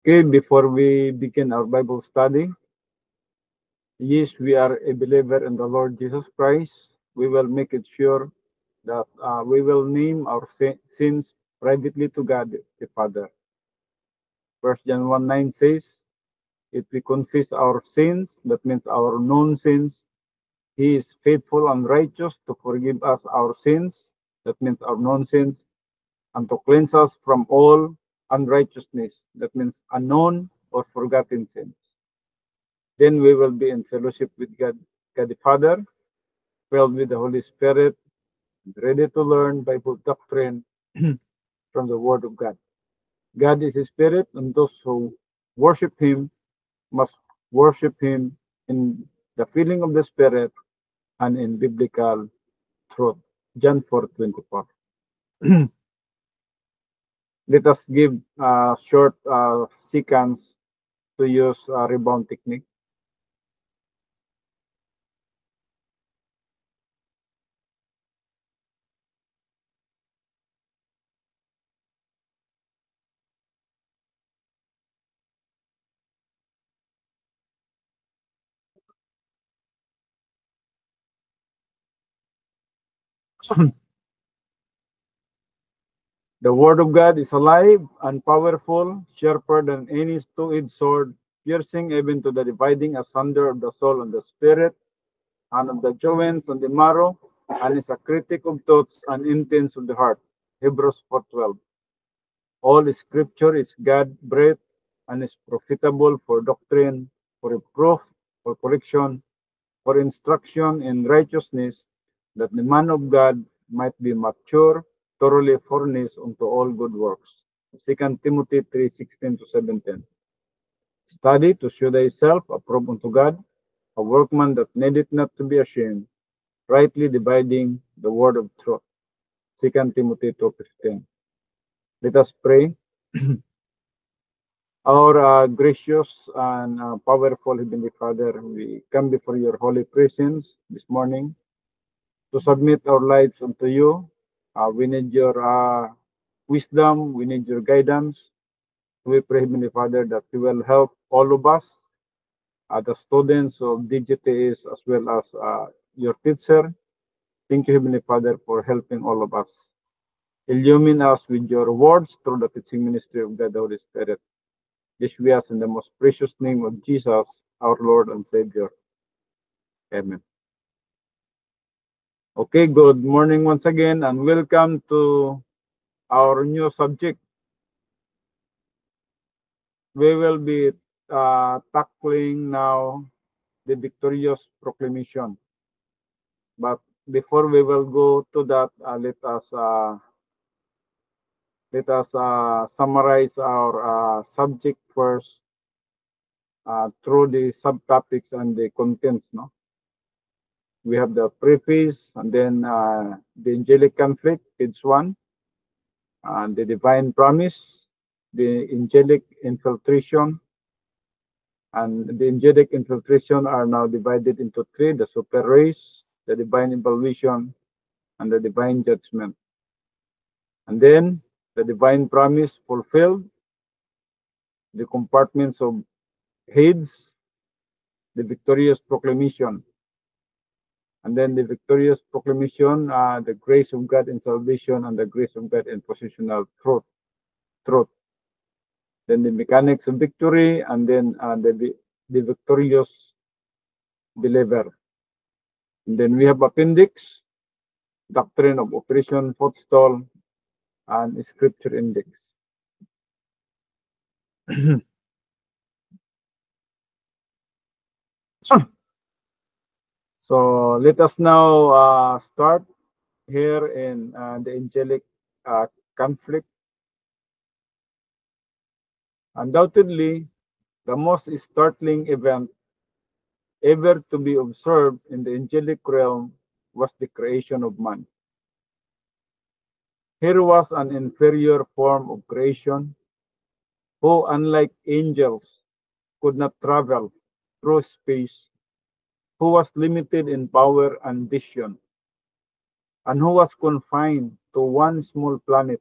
Okay, before we begin our Bible study, yes, we are a believer in the Lord Jesus Christ. We will make it sure that we will name our sins privately to God the Father. 1 John 1:9 says, if we confess our sins, that means our known sins, He is faithful and righteous to forgive us our sins, that means our known sins, and to cleanse us from all unrighteousness, that means unknown or forgotten sins. Then we will be in fellowship with God the Father, filled with the Holy Spirit, ready to learn Bible doctrine from the Word of God. God is a spirit, and those who worship Him must worship Him in the feeling of the Spirit and in biblical truth. John 4:24. Let us give short sequence to use rebound technique. The Word of God is alive and powerful, sharper than any two-edged sword, piercing even to the dividing asunder of the soul and the spirit, and of the joints and the marrow, and is a critic of thoughts and intents of the heart. Hebrews 4:12. All Scripture is God-breathed and is profitable for doctrine, for reproof, for correction, for instruction in righteousness, that the man of God might be mature, thoroughly furnished unto all good works. 2 Timothy 3:16-17. Study to show thyself approved unto God, a workman that needeth not to be ashamed, rightly dividing the word of truth. 2 Timothy 2:15. Let us pray. Our gracious and powerful Heavenly Father, we come before your holy presence this morning to submit our lives unto you. We need your wisdom. We need your guidance. We pray, Heavenly Father, that you will help all of us, the students of DGTS as well as your teacher. Thank you, Heavenly Father, for helping all of us. Illumine us with your words through the teaching ministry of God, the Holy Spirit. This we ask in the most precious name of Jesus, our Lord and Savior. Amen. Okay, good morning once again and welcome to our new subject. We will be tackling now the victorious proclamation. But before we will go to that, let us summarize our subject first through the subtopics and the contents. No, we have the preface and then the angelic conflict, page 1, and the divine promise, the angelic infiltration, and the angelic infiltration are now divided into 3: the super race, the divine evaluation, and the divine judgment. And then the divine promise fulfilled, the compartments of heads, the victorious proclamation, and then the victorious proclamation, the grace of God in salvation and the grace of God in positional truth. Then the mechanics of victory, and then the victorious believer. And then we have appendix, doctrine of Operation Forestall, and scripture index. So let us now start here in the angelic conflict. Undoubtedly, the most startling event ever to be observed in the angelic realm was the creation of man. Here was an inferior form of creation who, unlike angels, could not travel through space, who was limited in power and vision, and who was confined to one small planet,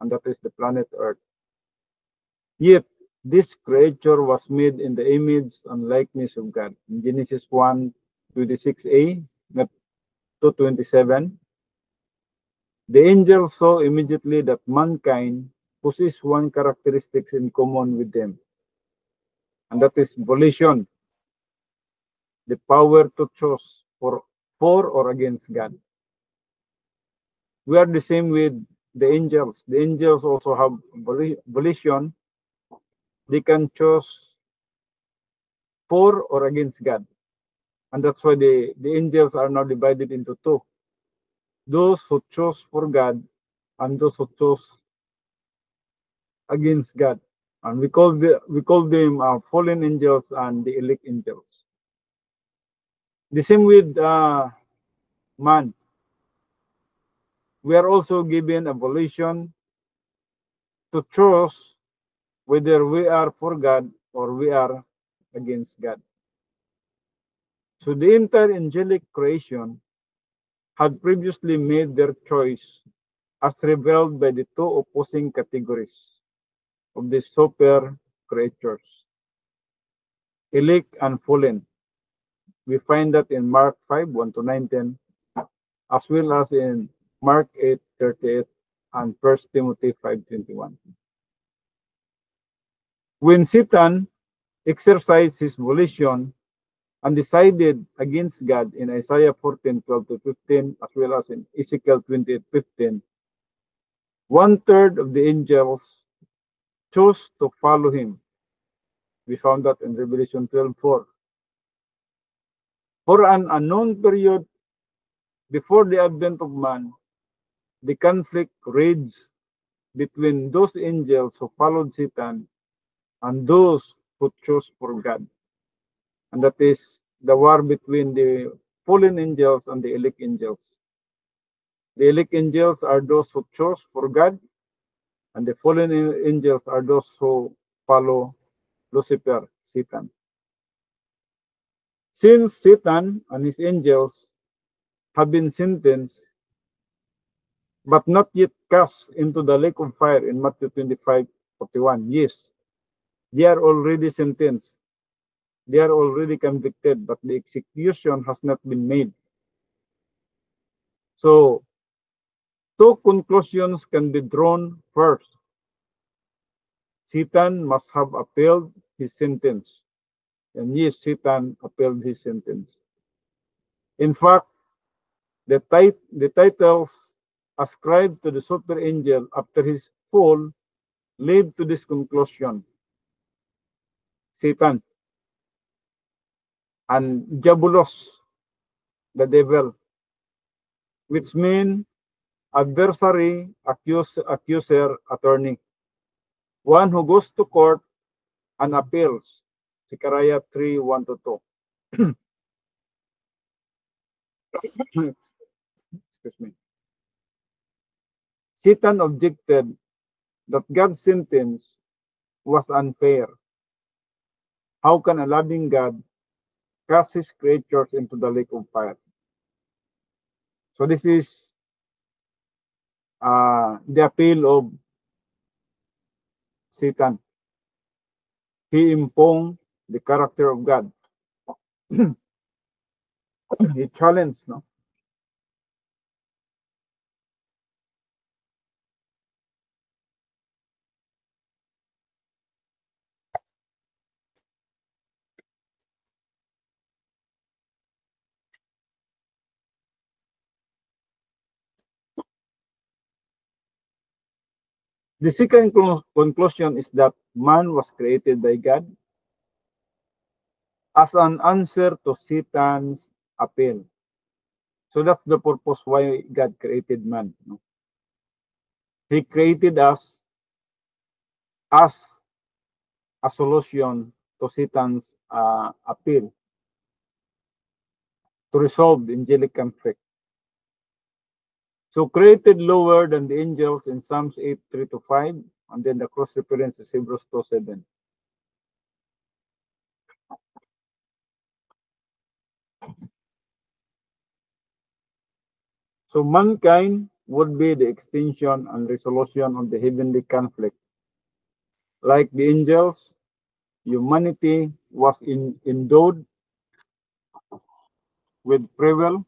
and that is the planet Earth. Yet this creature was made in the image and likeness of God. In Genesis 1:26a to 27, the angel saw immediately that mankind possessed one characteristic in common with them, and that is volition, the power to choose for or against God. We are the same with the angels. The angels also have volition. They can choose for or against God. And that's why the angels are now divided into two. Those who chose for God and those who chose against God. And we call them fallen angels and the elect angels. The same with man. We are also given a volition to choose whether we are for God or we are against God. So the entire angelic creation had previously made their choice as revealed by the two opposing categories of the super creatures, elect and fallen. We find that in Mark 5:1-9, as well as in Mark 8:38 and 1 Timothy 5:21. When Satan exercised his volition and decided against God in Isaiah 14:12-15, as well as in Ezekiel 28:15, 1/3 of the angels chose to follow him. We found that in Revelation 12:4. For an unknown period before the advent of man, the conflict raged between those angels who followed Satan and those who chose for God. And that is the war between the fallen angels and the elect angels. The elect angels are those who chose for God, and the fallen angels are those who follow Lucifer, Satan. Since Satan and his angels have been sentenced, but not yet cast into the lake of fire in Matthew 25:41. Yes, they are already sentenced. They are already convicted, but the execution has not been made. So, two conclusions can be drawn. First, Satan must have appealed his sentence. And yes, Satan appealed his sentence. In fact, the titles ascribed to the super angel after his fall lead to this conclusion. Satan and Diabolos, the devil, which mean adversary, accuser, attorney. One who goes to court and appeals. Zechariah 3:1-2. Excuse me. Satan objected that God's sentence was unfair. How can a loving God cast his creatures into the lake of fire? So this is the appeal of Satan. He impugned the character of God. He challenged, no? The second conclusion is that man was created by God as an answer to Satan's appeal. So that's the purpose why God created man. No? He created us as a solution to Satan's appeal to resolve the angelic conflict. So created lower than the angels in Psalms 8:3-5, and then the cross reference is Hebrews 2:7. So mankind would be the extension and resolution of the heavenly conflict. Like the angels, humanity was endowed with free will,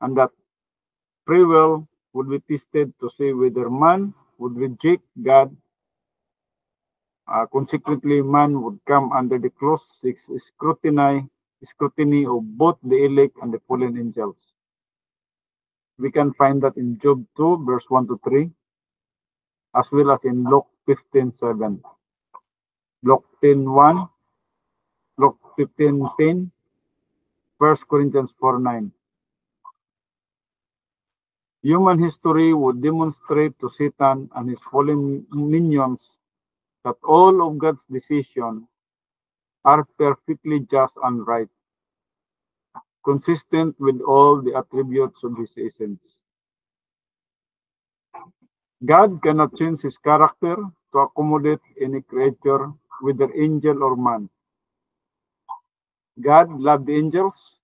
and that free will would be tested to see whether man would reject God. Consequently, man would come under the close scrutiny of both the elect and the fallen angels. We can find that in Job 2, verse 1 to 3, as well as in Luke 15:7, Luke 10:1, Luke 15:10, 1 Corinthians 4:9. Human history would demonstrate to Satan and his fallen minions that all of God's decisions are perfectly just and right, consistent with all the attributes of his essence. God cannot change his character to accommodate any creature, whether angel or man. God loved the angels,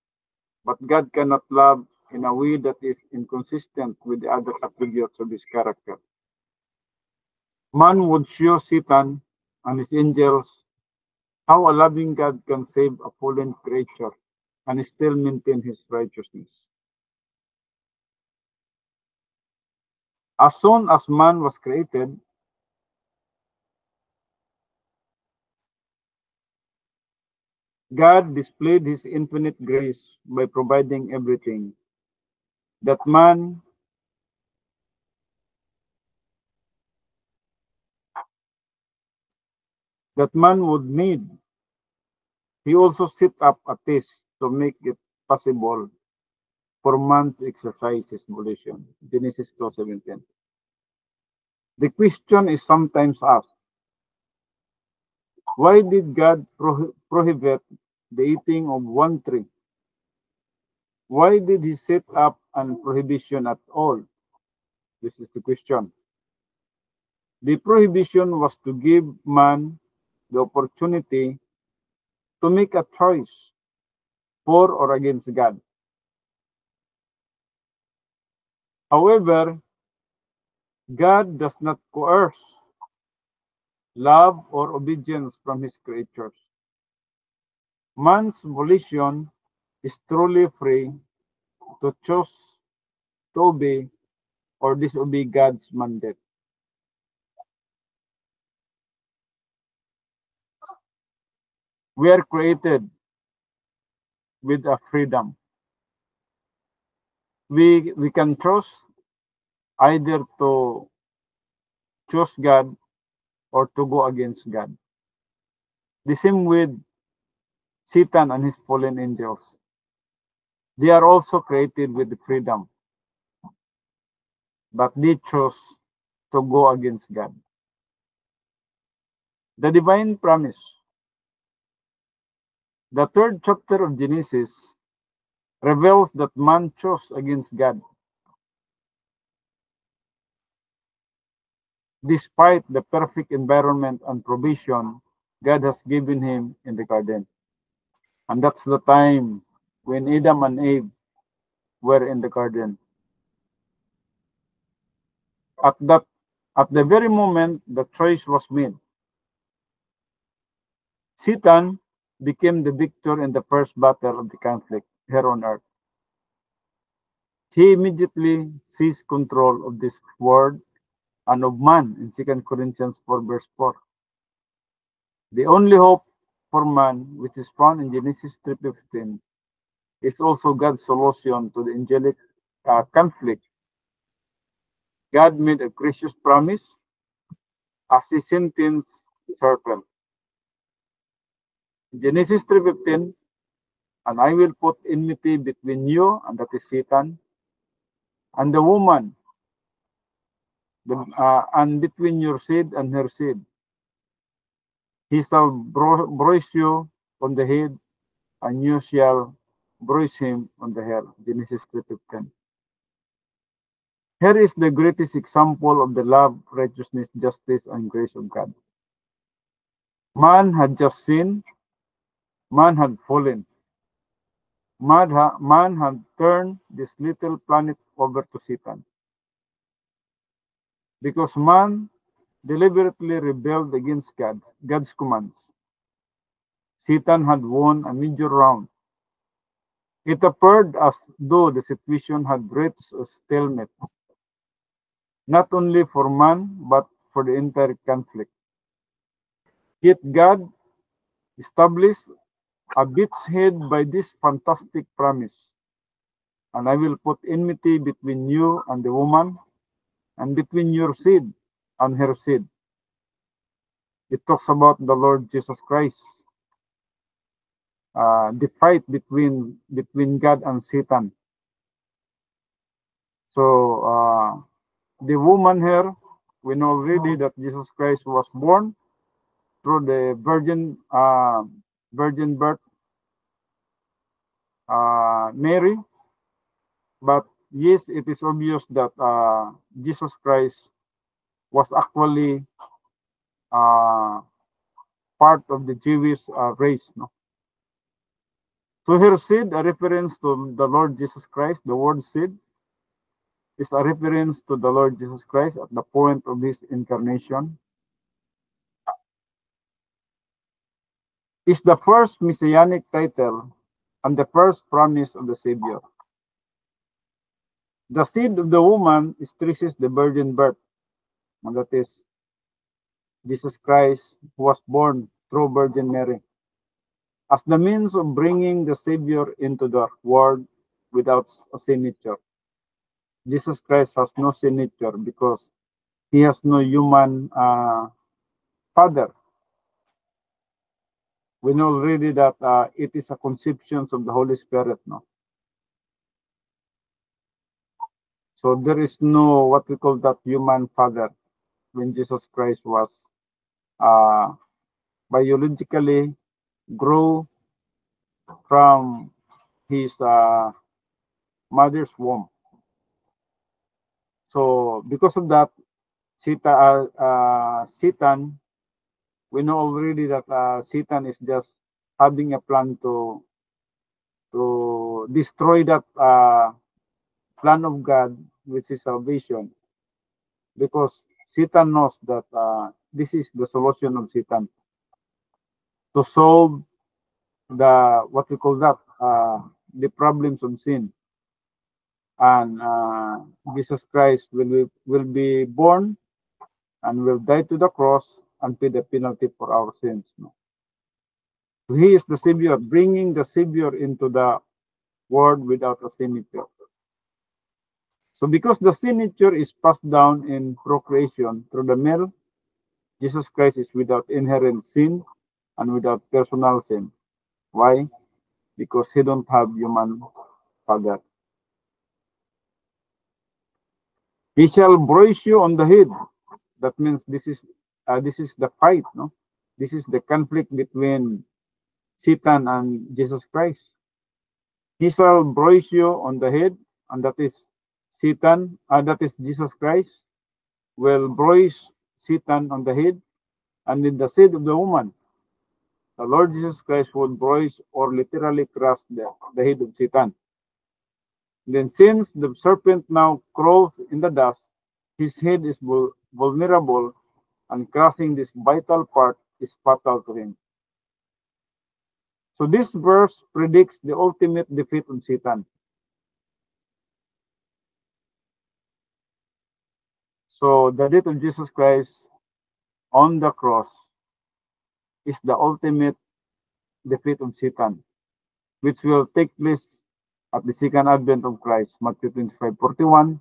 but God cannot love in a way that is inconsistent with the other attributes of his character. Man would show Satan and his angels how a loving God can save a fallen creature and still maintain his righteousness. As soon as man was created, God displayed his infinite grace by providing everything that man would need. He also set up a test to make it possible for man to exercise his volition. Genesis 2:17. The question is sometimes asked, why did God prohibit the eating of one tree? Why did he set up an prohibition at all? This is the question. The prohibition was to give man the opportunity to make a choice for or against God. However, God does not coerce love or obedience from his creatures. Man's volition is truly free to choose to obey or disobey God's mandate. We are created with a freedom. We can choose either to choose God or to go against God. The same with Satan and his fallen angels. They are also created with freedom, but they chose to go against God. The divine promise. The third chapter of Genesis reveals that man chose against God, despite the perfect environment and provision God has given him in the garden. And that's the time when Adam and Eve were in the garden. At the very moment the choice was made, Satan became the victor in the first battle of the conflict here on earth. He immediately seized control of this world and of man in 2 Corinthians 4 verse 4. The only hope for man, which is found in Genesis 3:15, is also God's solution to the angelic conflict. God made a gracious promise as he sentenced the serpent. Genesis 3:15, and I will put enmity between you, and that is Satan, and the woman, and between your seed and her seed. He shall bruise you on the head, and you shall bruise him on the head. Genesis 3:15. Here is the greatest example of the love, righteousness, justice, and grace of God. Man had just sinned. Man had fallen. Man had turned this little planet over to Satan. Because man deliberately rebelled against God's commands. Satan had won a major round. It appeared as though the situation had reached a stalemate, not only for man, but for the entire conflict. Yet God established a beachhead by this fantastic promise. And I will put enmity between you and the woman, and between your seed and her seed. It talks about the Lord Jesus Christ. The fight between God and Satan. So the woman here, we know already that Jesus Christ was born through the virgin birth, Mary. But yes, it is obvious that Jesus Christ was actually part of the Jewish race. No? So her seed, a reference to the Lord Jesus Christ, the word seed, is a reference to the Lord Jesus Christ at the point of his incarnation. Is the first messianic title and the first promise of the Savior. The seed of the woman stresses the virgin birth, and that is Jesus Christ, who was born through Virgin Mary, as the means of bringing the Savior into the world without a signature. Jesus Christ has no signature because he has no human father. We know already that it is a conception of the Holy Spirit. No? So there is no what we call that human father when Jesus Christ was biologically grew from his mother's womb. So because of that, Satan, we know already that Satan is just having a plan to destroy that plan of God, which is salvation, because Satan knows that this is the solution of Satan to solve the what we call that the problems of sin, and Jesus Christ will be born and will die to the cross and pay the penalty for our sins. No? He is the Savior, bringing the Savior into the world without a signature. So because the signature is passed down in procreation through the male, Jesus Christ is without inherent sin and without personal sin. Why? Because he don't have human father. He shall bruise you on the head. That means this is the fight, no? This is the conflict between Satan and Jesus Christ. He shall bruise you on the head, and that is Satan, that is Jesus Christ, will bruise Satan on the head, and in the seed of the woman, the Lord Jesus Christ will bruise or literally crush the head of Satan. Then since the serpent now crawls in the dust, his head is vulnerable, and crushing this vital part is fatal to him. So this verse predicts the ultimate defeat of Satan. So the death of Jesus Christ on the cross is the ultimate defeat of Satan, which will take place at the second advent of Christ, Matthew 25:41,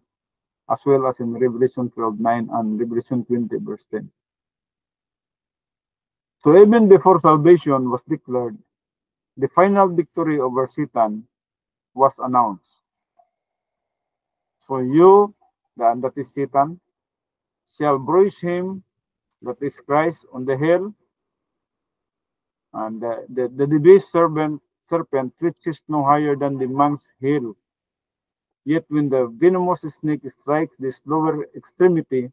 as well as in Revelation 12:9 and Revelation 20 verse 10. So even before salvation was declared, the final victory over Satan was announced. So you, that is Satan, shall bruise him, that is Christ, on the heel, and the debased serpent reaches no higher than the man's heel. Yet when the venomous snake strikes this lower extremity,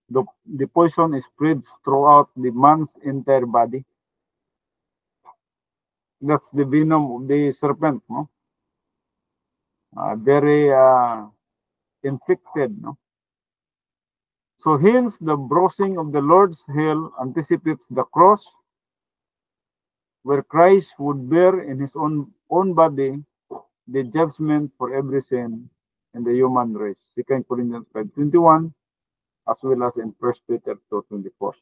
the poison spreads throughout the man's entire body. That's the venom of the serpent, no? Very infected, no? So hence the bruising of the Lord's heel anticipates the cross, where Christ would bear in his own body the judgment for every sin in the human race. 2 Corinthians 5:21, as well as in 1 Peter 2:24.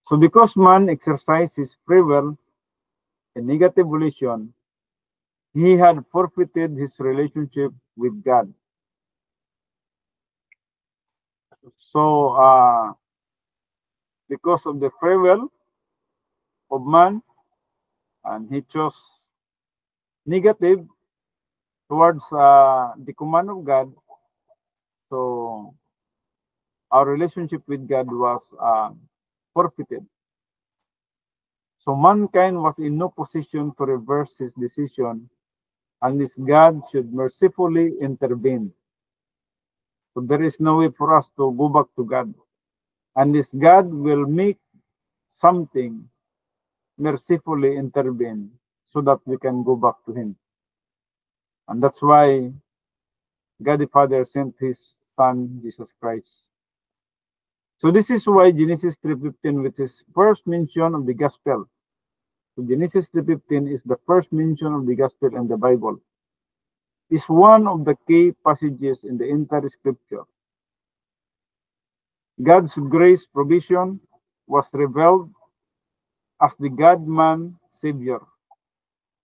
So because man exercised his free will in negative volition, he had forfeited his relationship with God. So, because of the free will of man, and he chose negative towards the command of God, so our relationship with God was forfeited. So mankind was in no position to reverse his decision unless God should mercifully intervene. So there is no way for us to go back to God unless God will make something mercifully intervene so that we can go back to him. And that's why God the Father sent his Son, Jesus Christ. So this is why Genesis 3:15, which is first mention of the gospel. So Genesis 3:15 is the first mention of the gospel in the Bible. Is one of the key passages in the entire scripture. God's grace provision was revealed as the God-man Savior,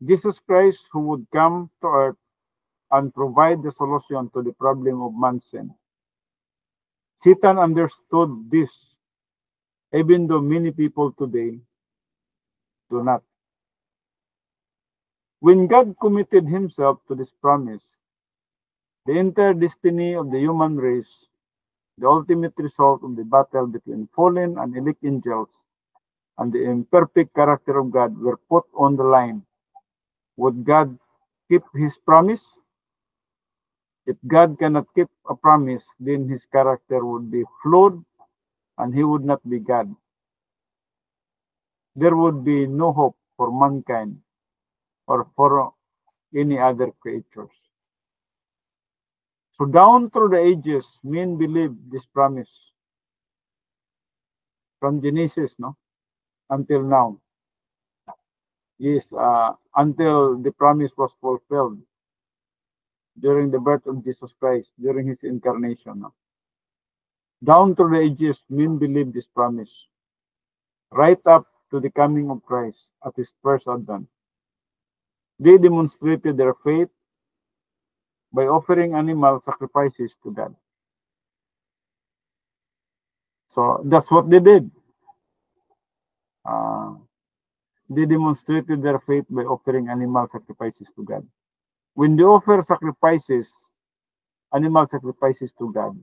Jesus Christ, who would come to earth and provide the solution to the problem of man's sin. Satan understood this, even though many people today do not. When God committed himself to this promise, the entire destiny of the human race, the ultimate result of the battle between fallen and elect angels, and the imperfect character of God were put on the line. Would God keep his promise? If God cannot keep a promise, then his character would be flawed and he would not be God. There would be no hope for mankind or for any other creatures. So down through the ages, men believed this promise from Genesis, until now. Yes, until the promise was fulfilled during the birth of Jesus Christ, during his incarnation. Down through the ages, men believed this promise, right up to the coming of Christ at his first advent. They demonstrated their faith by offering animal sacrifices to God. So that's what they did. They demonstrated their faith by offering animal sacrifices to God. When they offer animal sacrifices to God,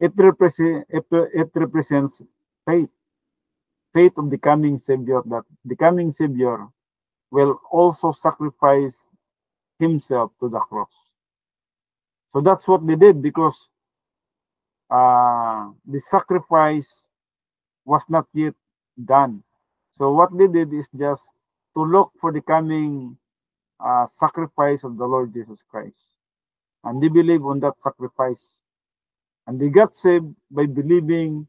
it represents faith of the coming Savior, that the coming Savior will also sacrifice himself to the cross. So that's what they did, because the sacrifice was not yet done. So what they did is just to look for the coming sacrifice of the Lord Jesus Christ. And they believe on that sacrifice. And they got saved by believing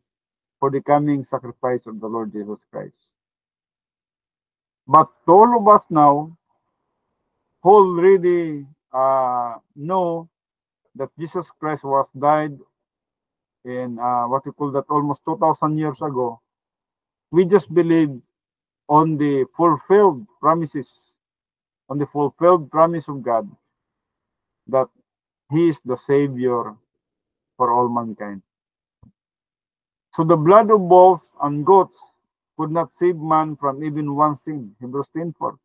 for the coming sacrifice of the Lord Jesus Christ. But to all of us now, who already know that Jesus Christ was died in what we call that almost 2,000 years ago, we just believe on the fulfilled promises, on the fulfilled promise of God that he is the Savior for all mankind. So the blood of bulls and goats could not save man from even one sin, Hebrews 10:4.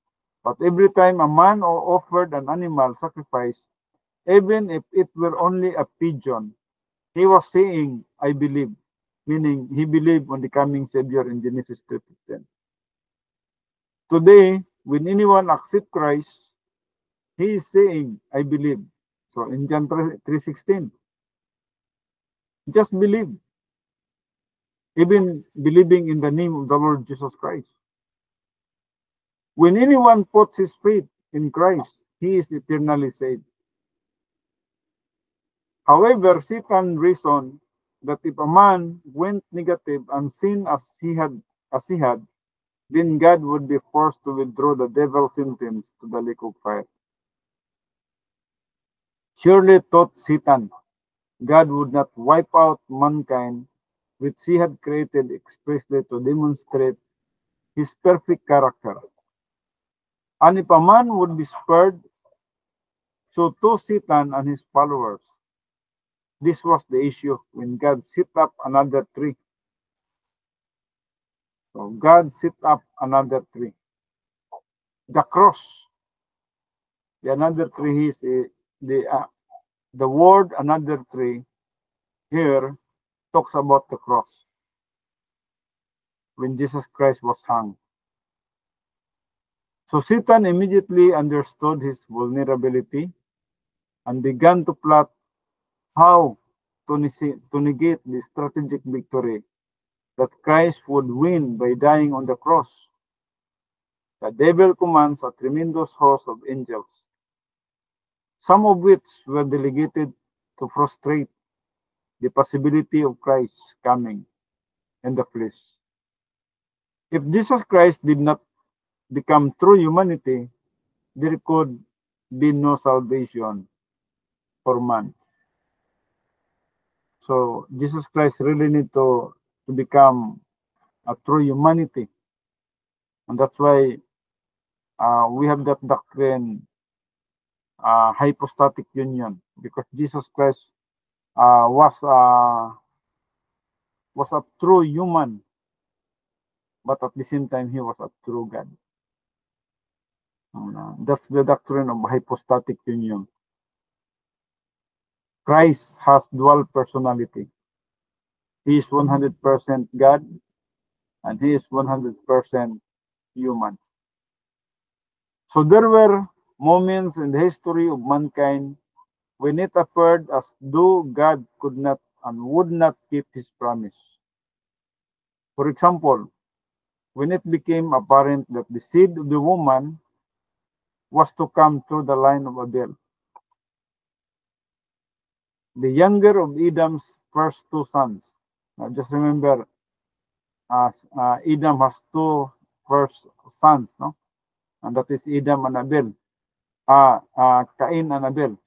But every time a man offered an animal sacrifice, even if it were only a pigeon, he was saying, I believe, meaning he believed on the coming Savior in Genesis 3:15. Today, when anyone accepts Christ, he is saying, I believe. So in John 3:16, just believe. Even believing in the name of the Lord Jesus Christ. When anyone puts his faith in Christ, he is eternally saved. However, Satan reasoned that if a man went negative and sinned as he had, then God would be forced to withdraw the devil's sentence to the lake of fire. Surely, thought Satan, God would not wipe out mankind, which he had created expressly to demonstrate his perfect character. And if a man would be spared, so too Satan and his followers. This was the issue when God set up another tree. So God set up another tree. The cross. The another tree is the word another tree here talks about the cross when Jesus Christ was hung. So Satan immediately understood his vulnerability and began to plot how to negate the strategic victory that Christ would win by dying on the cross. The devil commands a tremendous host of angels, some of which were delegated to frustrate the possibility of Christ coming in the flesh. If Jesus Christ did not become true humanity, there could be no salvation for man. So Jesus Christ really need to become a true humanity. And that's why we have that doctrine, hypostatic union, because Jesus Christ was a true human, but at the same time he was a true God. That's the doctrine of hypostatic union. Christ has dual personality. He is 100% God and he is 100% human. So there were moments in the history of mankind when it appeared as though God could not and would not keep his promise. For example, when it became apparent that the seed of the woman was to come through the line of Abel, the younger of Adam's first two sons. Now just remember, Adam has two first sons, no? And that is Adam and Abel. Cain and Abel.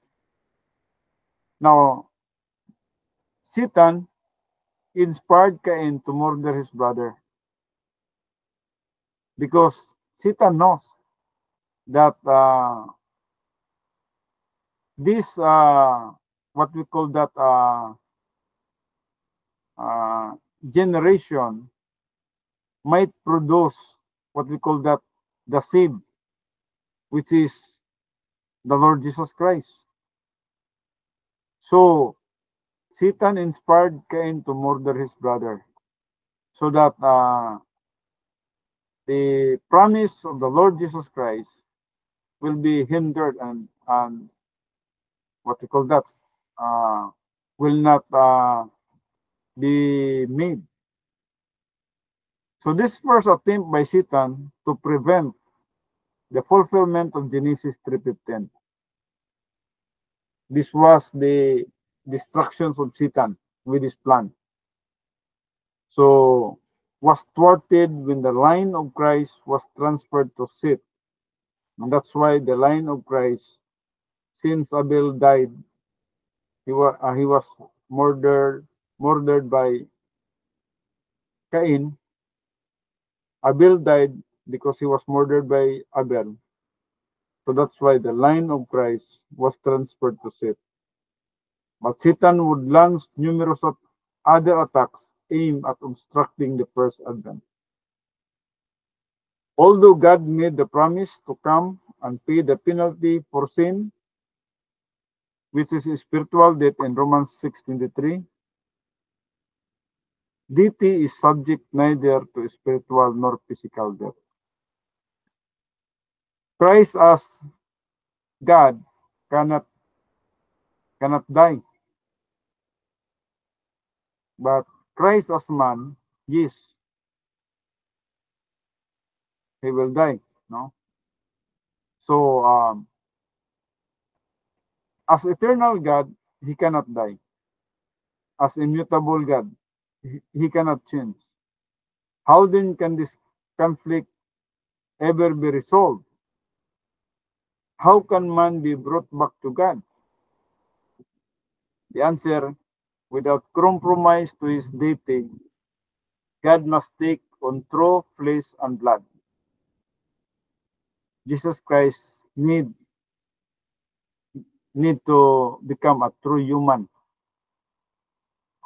Now, Satan inspired Cain to murder his brother because Satan knows that this, what we call that generation might produce what we call that the seed, which is the Lord Jesus Christ. So Satan inspired Cain to murder his brother so that the promise of the Lord Jesus Christ will be hindered and what we call that will not be made. So this first attempt by Satan to prevent the fulfillment of Genesis 3:15. This was the destructions of Satan with his plan. So was thwarted when the line of Christ was transferred to Seth. And that's why the line of Christ, since Abel died, he was murdered by Cain. Abel died because he was murdered by Abel. So that's why the line of Christ was transferred to Seth. But Satan would launch numerous other attacks aimed at obstructing the first advent. Although God made the promise to come and pay the penalty for sin, which is spiritual death in Romans 6:23, deity is subject neither to spiritual nor physical death. Christ as God cannot die. But Christ as man, yes, he will die. No? So as eternal God, he cannot die. As immutable God, he cannot change. How then can this conflict ever be resolved? How can man be brought back to God? The answer, without compromise to his deity, God must take on true flesh and blood. Jesus Christ need to become a true human.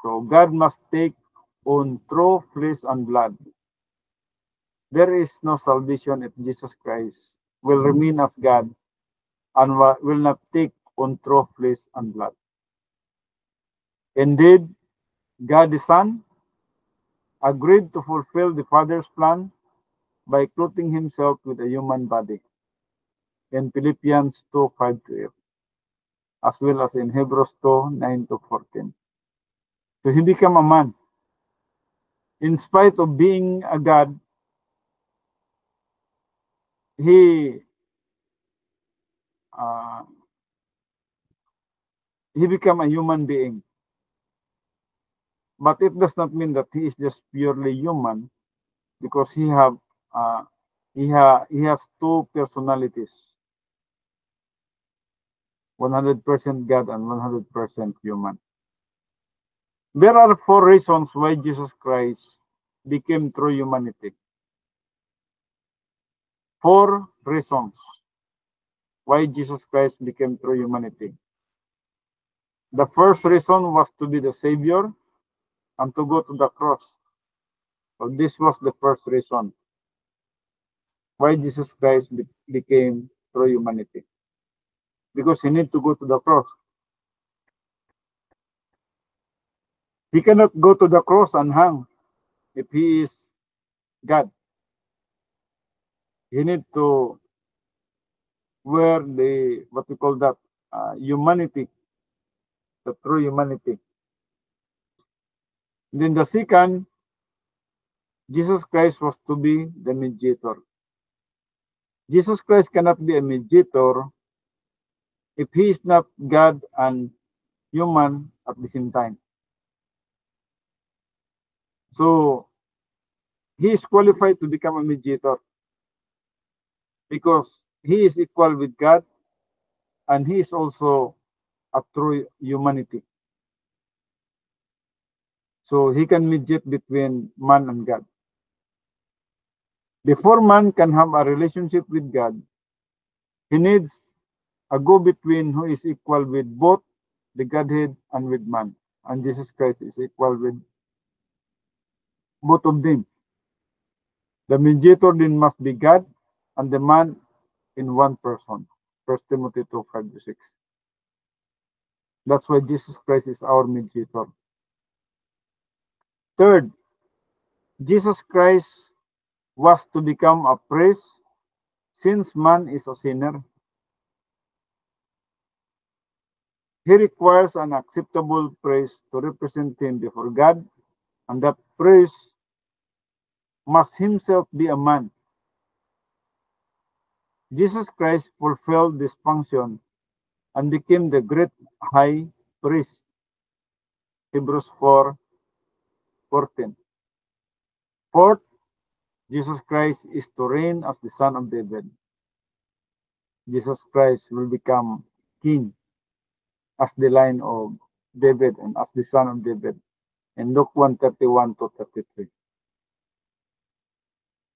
So God must take on true flesh and blood. There is no salvation if Jesus Christ will remain as God and will not take on true flesh and blood. Indeed, God the Son agreed to fulfill the Father's plan by clothing himself with a human body in Philippians 2:5-8, as well as in Hebrews 2:9-14. So he became a man. In spite of being a God, he became a human being. But it does not mean that he is just purely human, because he has two personalities, 100% God and 100% human. There are 4 reasons why Jesus Christ became true humanity. 4 reasons why Jesus Christ became true humanity. The first reason was to be the Savior and to go to the cross. So this was the first reason why Jesus Christ became true humanity. Because he needed to go to the cross. He cannot go to the cross and hang if he is God. He needs to wear the, what we call that, humanity, the true humanity. And then the second, Jesus Christ was to be the mediator. Jesus Christ cannot be a mediator if he is not God and human at the same time. So he is qualified to become a mediator because he is equal with God and he is also a true humanity. So he can mediate between man and God. Before man can have a relationship with God, he needs a go-between who is equal with both the Godhead and with man. And Jesus Christ is equal with both of them. The mediator then must be God and the man in one person. 1 Timothy 2:5-6. That's why Jesus Christ is our mediator. Third, Jesus Christ was to become a priest since man is a sinner. He requires an acceptable priest to represent him before God, and that priest must himself be a man. Jesus Christ fulfilled this function and became the great high priest. Hebrews 4:14. Fourth, Jesus Christ is to reign as the Son of David. Jesus Christ will become king as the line of David and as the Son of David in Luke 1:31-33.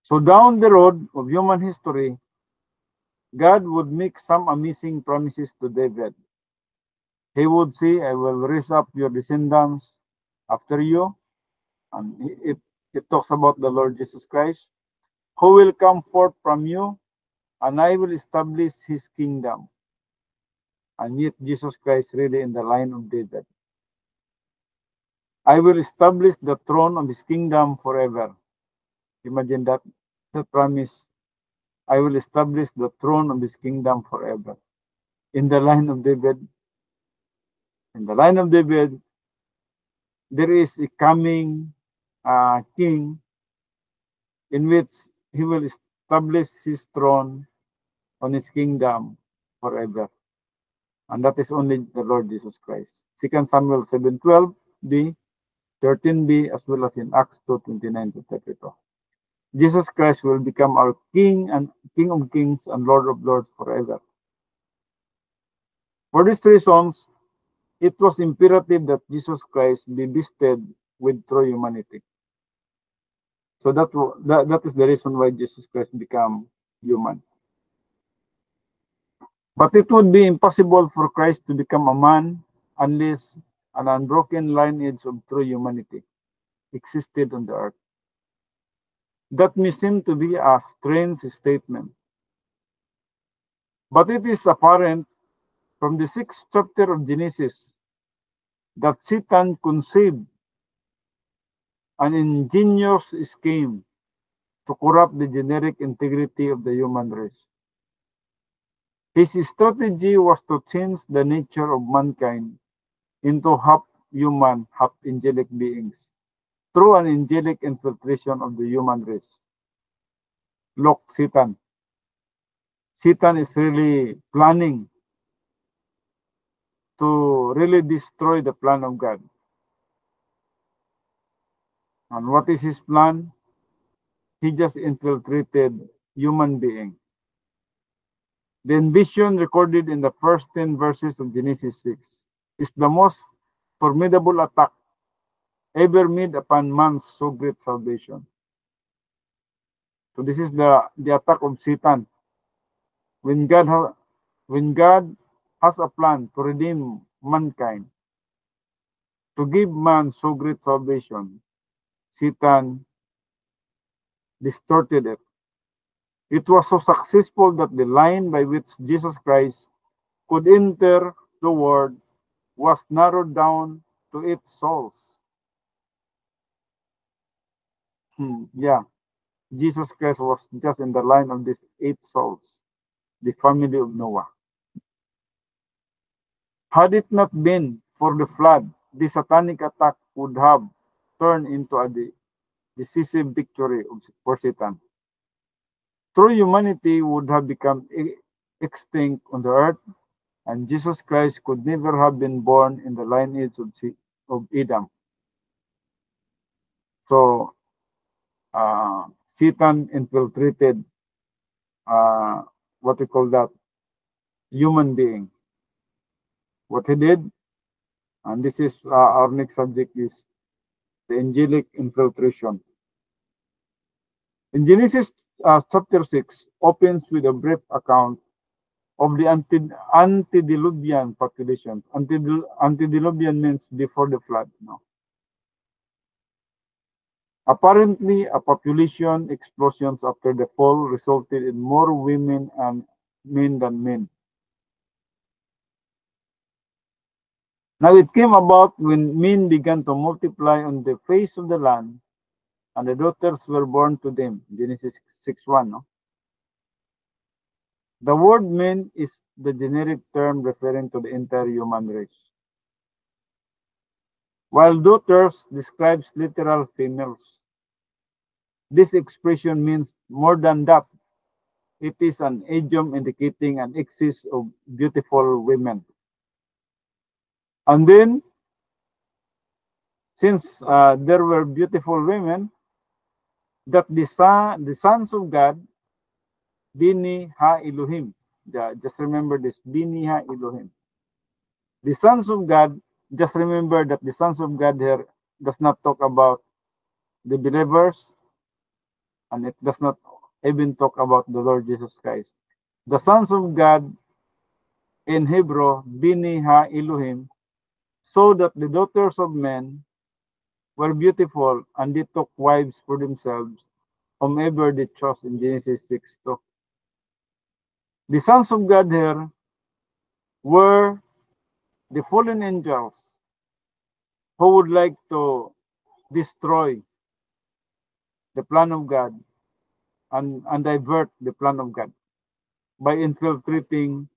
So down the road of human history, God would make some amazing promises to David. He would say, I will raise up your descendants after you. And it talks about the Lord Jesus Christ, who will come forth from you, and I will establish his kingdom. And yet Jesus Christ really in the line of David. I will establish the throne of his kingdom forever. Imagine that, the promise. I will establish the throne of his kingdom forever. In the line of David, there is a coming king in which he will establish his throne on his kingdom forever. And that is only the Lord Jesus Christ. 2 Samuel 7:12b, 13b, as well as in Acts 2:29-32. Jesus Christ will become our King and King of Kings and Lord of Lords forever. For these reasons, it was imperative that Jesus Christ be vested with true humanity. So that is the reason why Jesus Christ became human. But it would be impossible for Christ to become a man unless an unbroken lineage of true humanity existed on the earth. That may seem to be a strange statement, but it is apparent from the 6th chapter of Genesis that Satan conceived an ingenious scheme to corrupt the genetic integrity of the human race. His strategy was to change the nature of mankind into half human, half angelic beings through an angelic infiltration of the human race. Look, Satan. Satan is really planning to really destroy the plan of God. And what is his plan? He just infiltrated human being. The ambition recorded in the first 10 verses of Genesis 6 is the most formidable attack ever made upon man's so great salvation. So this is the attack of Satan. When God has a plan to redeem mankind, to give man so great salvation, Satan distorted it. It was so successful that the line by which Jesus Christ could enter the world was narrowed down to 8 souls. Yeah, Jesus Christ was just in the line of these 8 souls, the family of Noah. Had it not been for the flood, the satanic attack would have turned into a decisive victory for Satan. True humanity would have become extinct on the earth, and Jesus Christ could never have been born in the lineage of Adam. So, Satan infiltrated what we call that human being. What he did, and this is our next subject, is the angelic infiltration. In Genesis chapter 6 opens with a brief account of the antediluvian populations. Antediluvian means before the flood. No? Apparently, a population explosions after the fall resulted in more women and men than men. Now it came about when men began to multiply on the face of the land, and the daughters were born to them. Genesis 6:1. No? The word men is the generic term referring to the entire human race, while daughters describes literal females. This expression means more than that. It is an idiom indicating an excess of beautiful women. And then, since there were beautiful women, that the sons of God, Bini Ha Elohim, just remember this, Bini Ha Elohim. The sons of God, just remember that the sons of God here does not talk about the believers, and it does not even talk about the Lord Jesus Christ. The sons of God in Hebrew, Bini Ha Elohim, so that the daughters of men were beautiful, and they took wives for themselves, whomever they chose in Genesis 6:2. The sons of God here were the fallen angels who would like to destroy the plan of God and divert the plan of God by infiltrating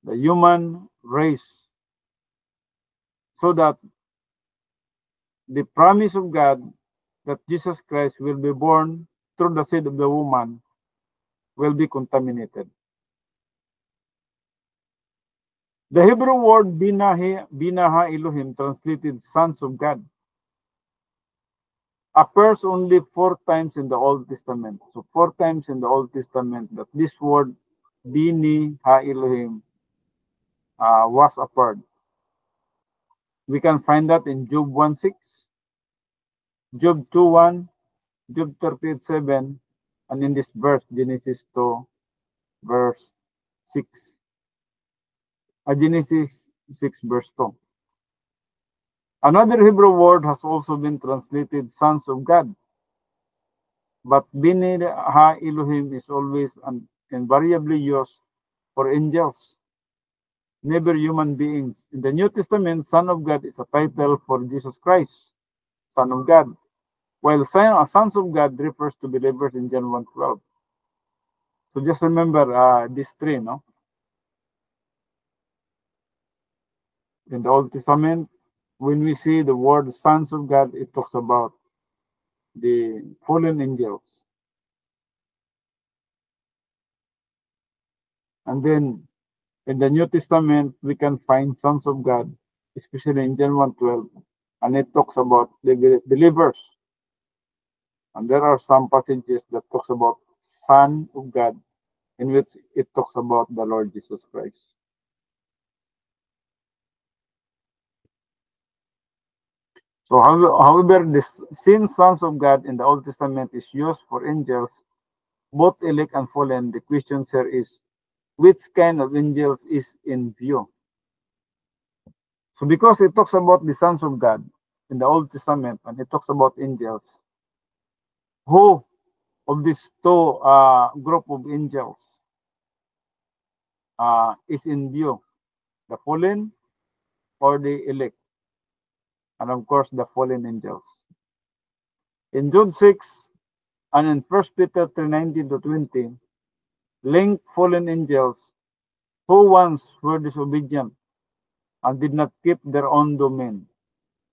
the human race, so that the promise of God that Jesus Christ will be born through the seed of the woman will be contaminated. The Hebrew word Binaha Elohim, translated sons of God, appears only 4 times in the Old Testament. So 4 times in the Old Testament that this word Bini Ha Elohim was appeared. We can find that in Job 1:6, Job 2:1, Job 38:7, and in this verse, Genesis 2, verse 6. Genesis 6, verse 2. Another Hebrew word has also been translated sons of God. But Bini Ha Elohim is always and invariably used for angels, never human beings. In the New Testament, Son of God is a title for Jesus Christ, Son of God, while Sons of God refers to believers in John 1:12. So just remember these three, no? In the Old Testament, when we see the word sons of God, it talks about the fallen angels. And then in the New Testament, we can find sons of God, especially in John 1:12, and it talks about the believers. And there are some passages that talks about Son of God, in which it talks about the Lord Jesus Christ. So however, this since sons of God in the Old Testament is used for angels, both elect and fallen, the question here is, which kind of angels is in view? So because it talks about the sons of God in the Old Testament and it talks about angels, who of these two group of angels is in view? The fallen or the elect? And of course, the fallen angels. In Jude 6 and in 1 Peter 3:19-20, link fallen angels who once were disobedient and did not keep their own domain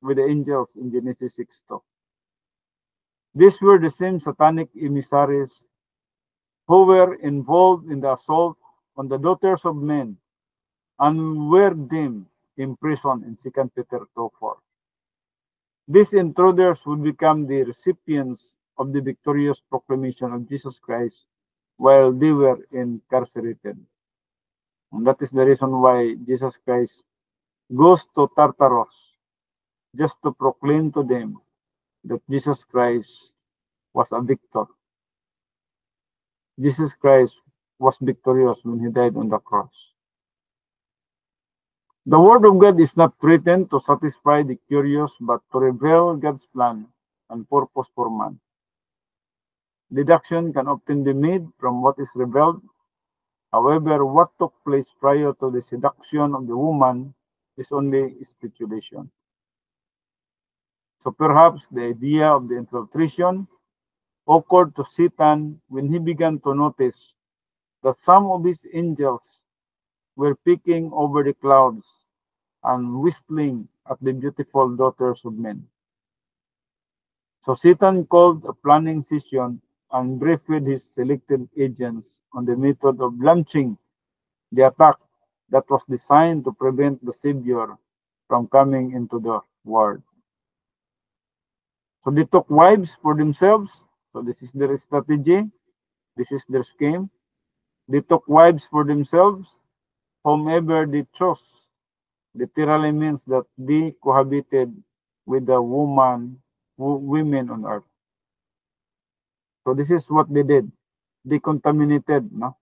with the angels in Genesis 6:2. These were the same satanic emissaries who were involved in the assault on the daughters of men and were deemed imprisoned in 2 Peter 2:4. These intruders would become the recipients of the victorious proclamation of Jesus Christ while they were incarcerated. And that is the reason why Jesus Christ goes to Tartarus just to proclaim to them that Jesus Christ was a victor. Jesus Christ was victorious when he died on the cross. The Word of God is not written to satisfy the curious, but to reveal God's plan and purpose for man. Deduction can often be made from what is revealed. However, what took place prior to the seduction of the woman is only speculation. So perhaps the idea of the infiltration occurred to Satan when he began to notice that some of his angels were peeking over the clouds and whistling at the beautiful daughters of men. So Satan called a planning session and briefed his selected agents on the method of launching the attack that was designed to prevent the Savior from coming into the world. So they took wives for themselves. So this is their strategy. This is their scheme. They took wives for themselves, whomever they chose. Literally means that they cohabited with the women on earth. So this is what they did. They contaminated, no?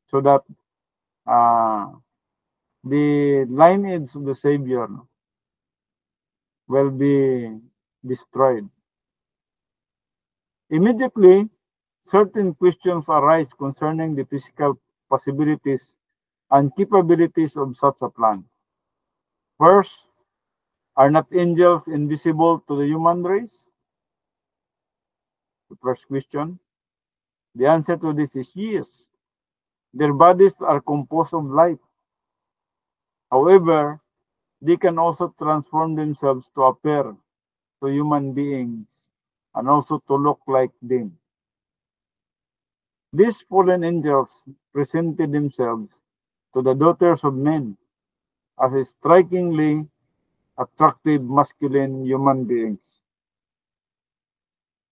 So that the lineage of the Savior will be destroyed. Immediately, certain questions arise concerning the physical possibilities and capabilities of such a plan. First, are not angels invisible to the human race? The first question. The answer to this is yes. Their bodies are composed of light. However, they can also transform themselves to appear to human beings and also to look like them. These fallen angels presented themselves to the daughters of men as strikingly attractive masculine human beings.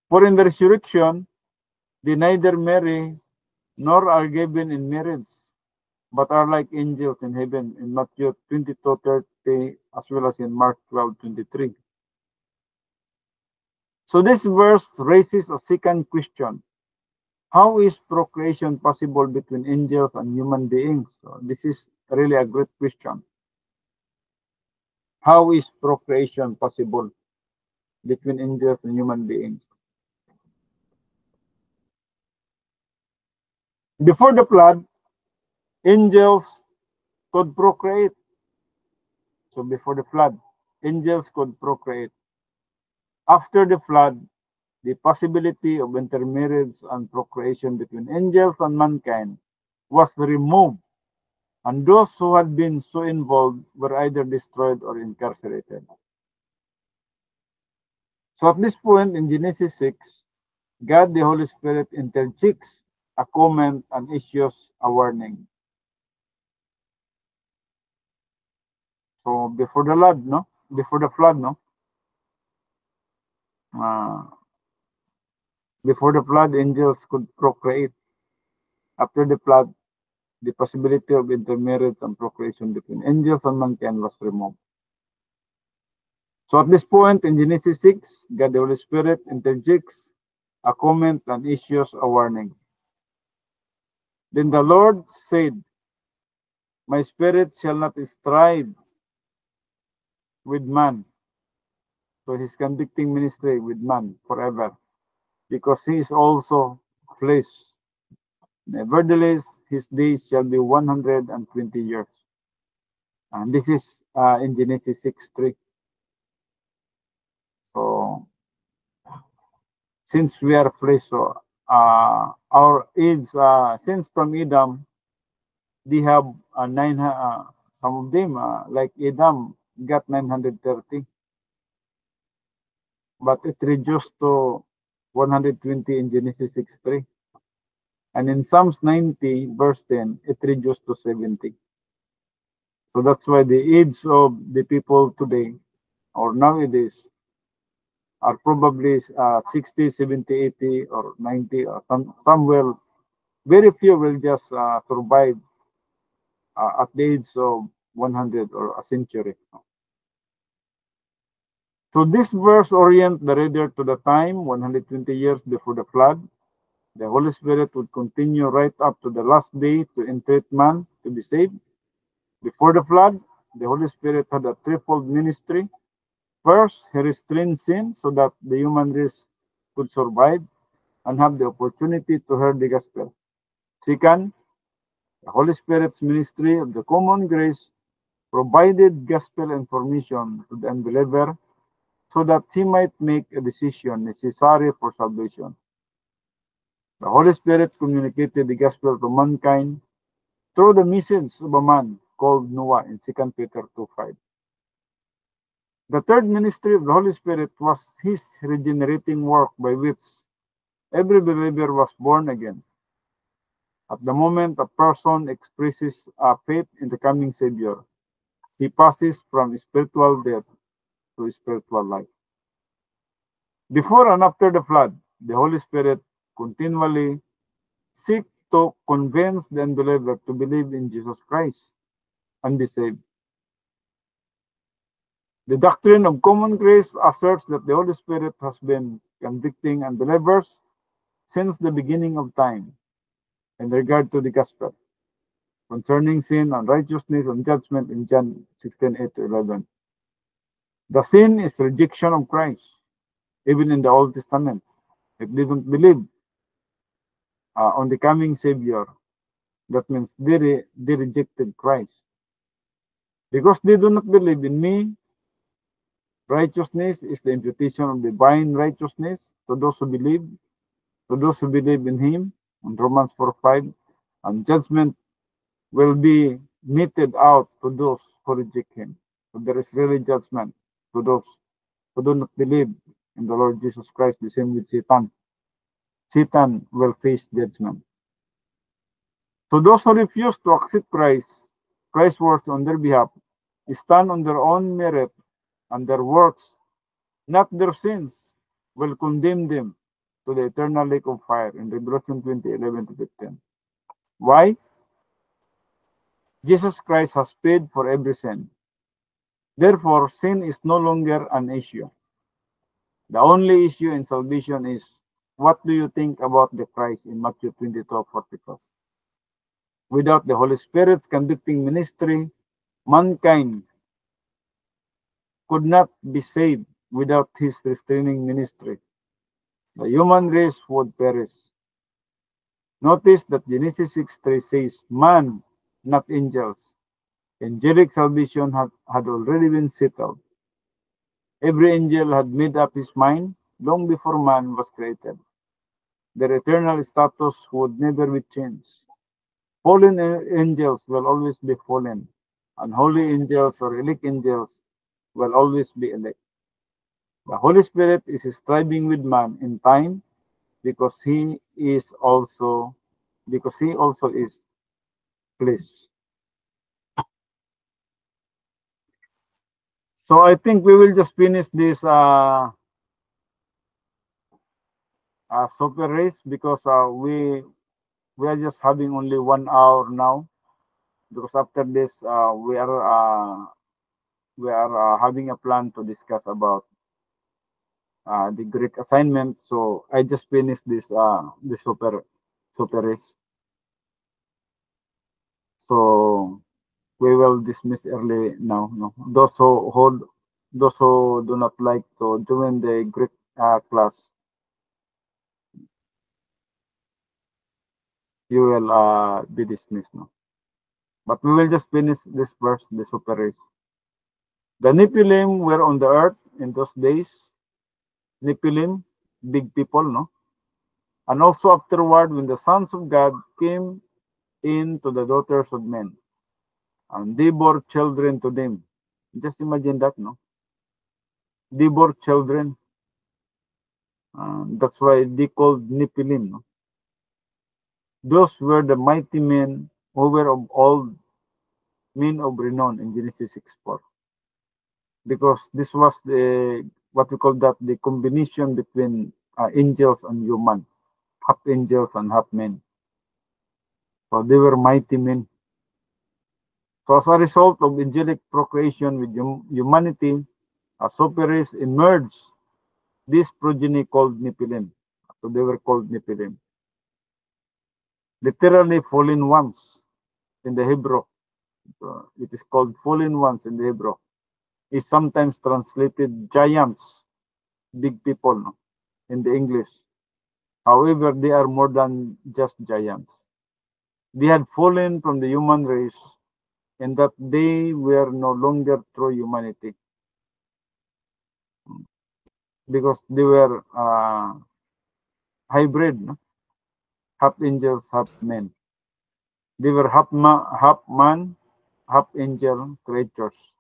For in the resurrection, they neither marry nor are given in marriage, but are like angels in heaven in Matthew 22:30, as well as in Mark 12:23. So this verse raises a second question. How is procreation possible between angels and human beings? So this is really a great question. How is procreation possible between angels and human beings? Before the flood, angels could procreate. So before the flood, angels could procreate. After the flood, the possibility of intermarriage and procreation between angels and mankind was removed, and those who had been so involved were either destroyed or incarcerated. So at this point in Genesis 6, God the Holy Spirit interjects a comment and issues a warning. So before the flood, before the flood, angels could procreate. After the flood, the possibility of intermarriage and procreation between angels and mankind was removed. So at this point in Genesis 6, God the Holy Spirit interjects a comment and issues a warning. Then the Lord said, "My spirit shall not strive with man." So he's conducting ministry with man forever, because he is also flesh. Nevertheless, his days shall be 120 years. And this is in Genesis 6:3. So since we are flesh, so our age, since from Adam, they have some of them, like Adam, got 930. But it reduced to 120 in Genesis 6:3. And in Psalms 90, verse 10, it reduced to 70. So that's why the age of the people today, or nowadays, are probably 60, 70, 80, or 90, or some will, very few will just survive at the age of 100 or a century. So this verse orient the reader to the time 120 years before the flood. The Holy Spirit would continue right up to the last day to entreat man to be saved. Before the flood, the Holy Spirit had a threefold ministry. First, he restrained sin so that the human race could survive and have the opportunity to hear the gospel. Second, the Holy Spirit's ministry of the common grace provided gospel information to the unbeliever so that he might make a decision necessary for salvation. The Holy Spirit communicated the gospel to mankind through the message of a man called Noah in 2 Peter 2:5. The third ministry of the Holy Spirit was his regenerating work by which every believer was born again. At the moment a person expresses a faith in the coming Savior, he passes from spiritual death to spiritual life. Before and after the flood, the Holy Spirit continually seek to convince the unbeliever to believe in Jesus Christ and be saved. The doctrine of common grace asserts that the Holy Spirit has been convicting unbelievers since the beginning of time in regard to the gospel concerning sin and righteousness and judgment in John 16:8-11. The sin is rejection of Christ, even in the Old Testament. If they don't believe on the coming Savior, that means they rejected Christ. Because they do not believe in me, righteousness is the imputation of divine righteousness to those who believe in him, in Romans 4:5, and judgment will be meted out to those who reject him. So there is really judgment to those who do not believe in the Lord Jesus Christ, the same with Satan. Satan will face judgment. So those who refuse to accept Christ's work on their behalf, stand on their own merit and their works, not their sins, will condemn them to the eternal lake of fire in Revelation 20:11-15. Why? Jesus Christ has paid for every sin. Therefore, sin is no longer an issue. The only issue in salvation is, what do you think about the Christ in Matthew 22:44? Without the Holy Spirit's convicting ministry, mankind could not be saved. Without his restraining ministry, the human race would perish. Notice that Genesis 6:3 says, man, not angels. Angelic salvation had already been settled. Every angel had made up his mind long before man was created. Their eternal status would never be changed. Fallen angels will always be fallen, and holy angels or elect angels will always be elect. The Holy Spirit is striving with man in time because he also is flesh. So I think we will just finish this super race because we are just having only 1 hour now, because after this we are having a plan to discuss about the Greek assignment. So I just finished this the super race. So we will dismiss early now. No, those who do not like to join the Greek class, you will be dismissed. No, but we will just finish this verse, the super race. The Nephilim were on the earth in those days. Nephilim, big people, no? And also afterward, when the sons of God came in to the daughters of men, and they bore children to them. Just imagine that, no? They bore children. That's why they called Nephilim, no? Those were the mighty men who were of all men of renown in Genesis 6:4. Because this was what we call that, the combination between angels and human, half angels and half men. So they were mighty men. So as a result of angelic procreation with humanity, a super race emerged. This progeny called Nephilim. So they were called Nephilim. Literally fallen ones in the Hebrew. It is called fallen ones in the Hebrew. Is sometimes translated giants, big people, no, in the English. However, they are more than just giants. They had fallen from the human race, in that they were no longer true humanity, because they were hybrid, no? Half angels, half men. They were half man, half angel creatures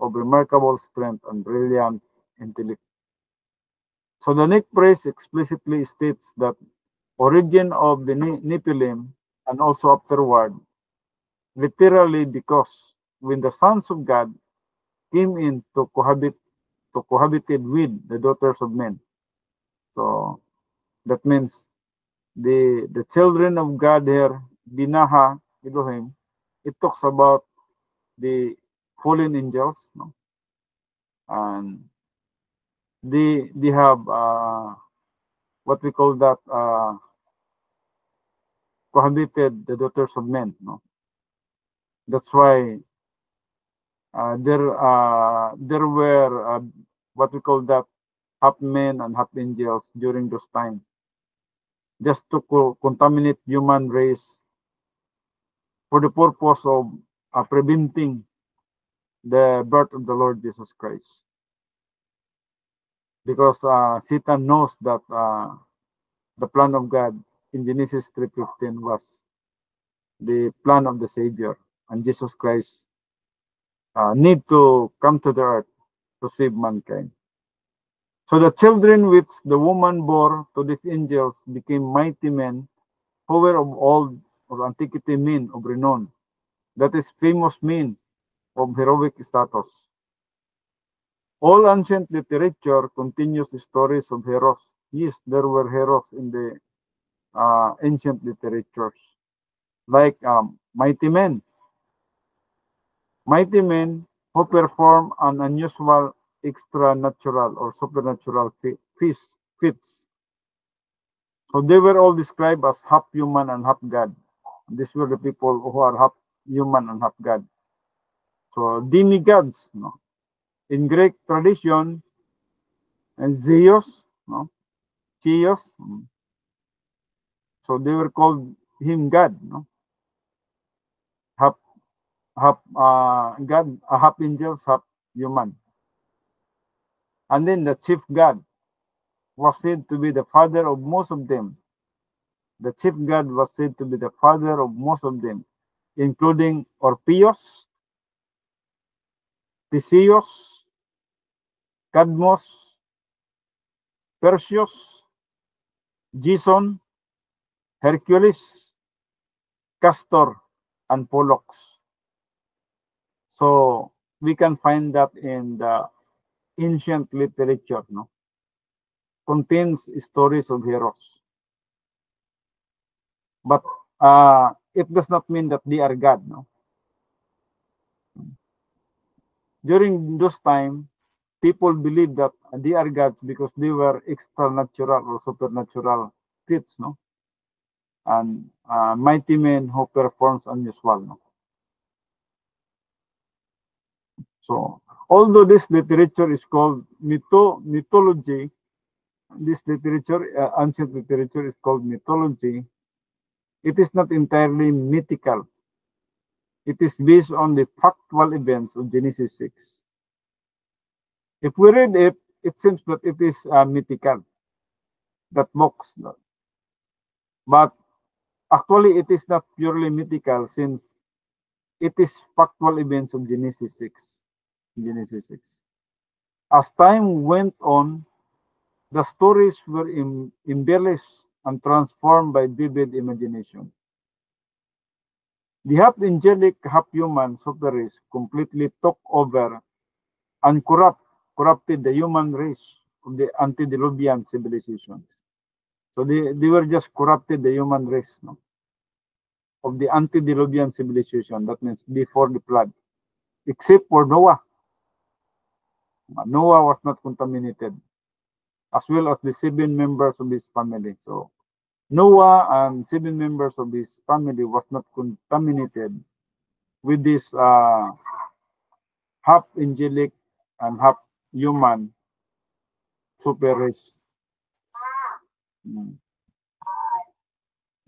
of remarkable strength and brilliant intellect. So the next verse explicitly states that origin of the Nephilim, and also afterward, literally because when the sons of God came in to cohabited with the daughters of men. So that means the children of God here, Dinaha, Elohim, it talks about the fallen angels, no? And they have what we call that, cohabited the daughters of men, no? That's why there were what we call that, half men and half angels during those times, just to contaminate human race for the purpose of preventing the birth of the Lord Jesus Christ. Because Satan knows that the plan of God in Genesis 3:15 was the plan of the Savior, and Jesus Christ need to come to the earth to save mankind. So the children which the woman bore to these angels became mighty men, who were of old, of antiquity, men of renown, that is, famous men of heroic status. All ancient literature continues the stories of heroes yes, there were heroes in the ancient literatures, like mighty men who perform an unusual, extra-natural or supernatural feats. So they were all described as half human and half god. These were the people who are half human and half god. So demigods, no? In Greek tradition, and Zeus, no? Zeus. So they were called him God, no? Half, God, half angels, half human. And then the chief God was said to be the father of most of them. The chief God was said to be the father of most of them, including Orpheus, Theseus, Cadmos, Perseus, Jason, Hercules, Castor, and Pollux. So we can find that in the ancient literature, no? Contains stories of heroes. But it does not mean that they are God, no? During those time, people believed that they are gods because they were extra-natural or supernatural feats, no? And mighty men who performs unusual, no? So, although this literature is called mythology, this literature, ancient literature is called mythology, it is not entirely mythical. It is based on the factual events of Genesis 6. If we read it, it seems that it is mythical, that books. But actually, it is not purely mythical since it is factual events of Genesis 6. Genesis 6. As time went on, the stories were embellished and transformed by vivid imagination. The half-angelic, half-human super race completely took over and corrupted the human race of the antediluvian civilizations. So they were just corrupted the human race, no? Of the antediluvian civilization. That means before the flood, except for Noah. Noah was not contaminated, as well as the 7 members of his family. So Noah and 7 members of his family was not contaminated with this half angelic and half human super race.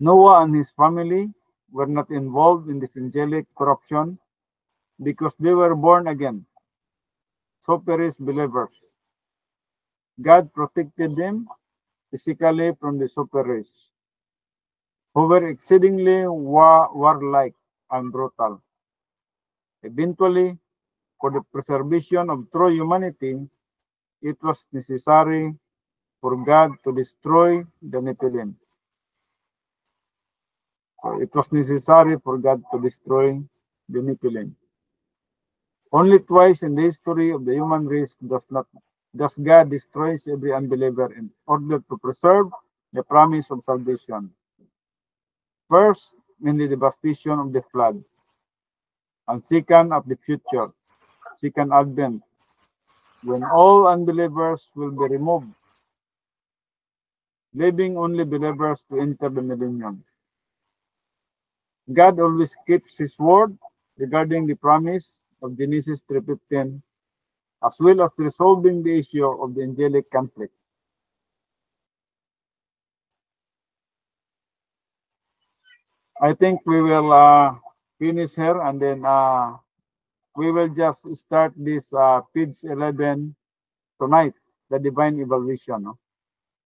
Noah and his family were not involved in this angelic corruption because they were born again, super race believers. God protected them physically from the super race, who were exceedingly warlike and brutal. Eventually, for the preservation of true humanity, it was necessary for God to destroy the Nephilim. So it was necessary for God to destroy the Nephilim. Only twice in the history of the human race does God destroys every unbeliever in order to preserve the promise of salvation. First, in the devastation of the flood, and second, of the future, second advent, when all unbelievers will be removed, leaving only believers to enter the millennium. God always keeps his word regarding the promise of Genesis 3:15, as well as resolving the issue of the angelic conflict. I think we will finish here, and then we will just start this page 11 tonight, the divine evaluation. No?